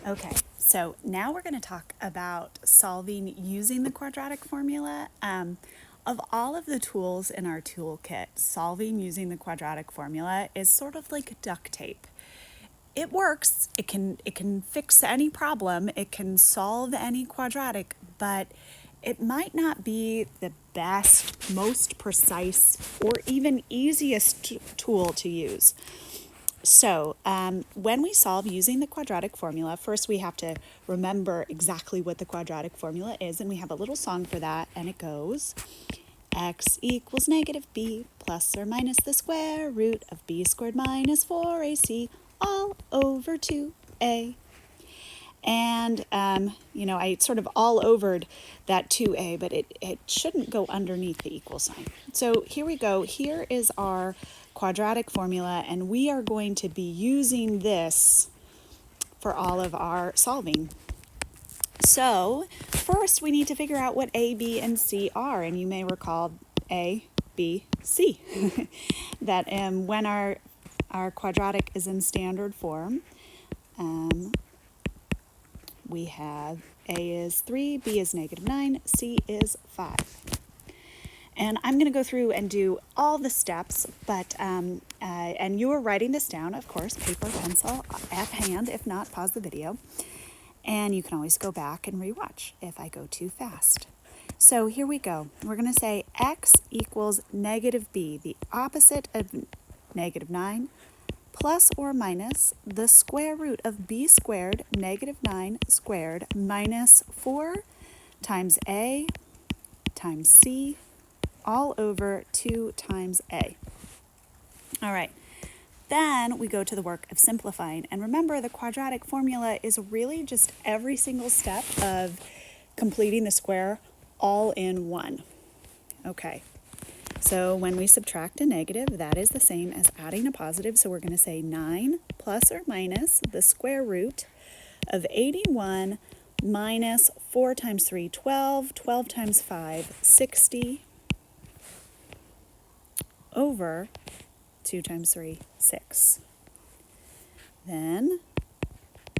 Okay, so now we're going to talk about solving using the quadratic formula. Of all of the tools in our toolkit, solving using the quadratic formula is sort of like duct tape. It works, it can fix any problem, it can solve any quadratic, but it might not be the best, most precise, or even easiest tool to use. So when we solve using the quadratic formula, first we have to remember exactly what the quadratic formula is, and we have a little song for that, and it goes, x equals negative b plus or minus the square root of b squared minus 4ac all over 2a. And, I sort of all overed that 2a, but it shouldn't go underneath the equal sign. So here we go. Here is our quadratic formula, and we are going to be using this for all of our solving. So first we need to figure out what a, b, and c are, and you may recall a, b, c. That when our quadratic is in standard form, we have a is 3, b is negative 9, c is 5. And I'm going to go through and do all the steps, but and you are writing this down, of course, paper, pencil at hand. If not, pause the video. And you can always go back and rewatch if I go too fast. So here we go. We're going to say x equals negative b, the opposite of negative 9, plus or minus the square root of b squared negative 9 squared minus 4 times a times c all over 2 times a. All right, then we go to the work of simplifying. And remember, the quadratic formula is really just every single step of completing the square all in one. Okay. So when we subtract a negative, that is the same as adding a positive. So we're going to say 9 plus or minus the square root of 81 minus 4 times 3, 12, 12 times 5, 60, over 2 times 3, 6. Then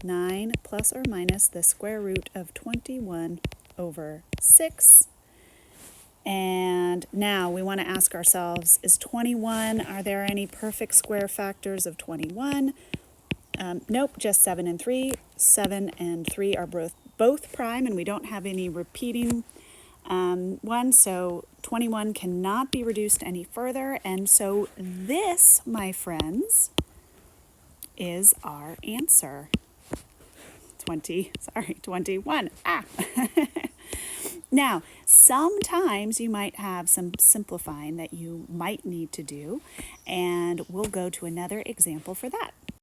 9 plus or minus the square root of 21 over 6. And now we want to ask ourselves, is 21, are there any perfect square factors of 21? Nope, just 7 and 3. 7 and 3 are both prime, and we don't have any repeating ones, so 21 cannot be reduced any further. And so this, my friends, is our answer. 21. Now, sometimes you might have some simplifying that you might need to do, and we'll go to another example for that.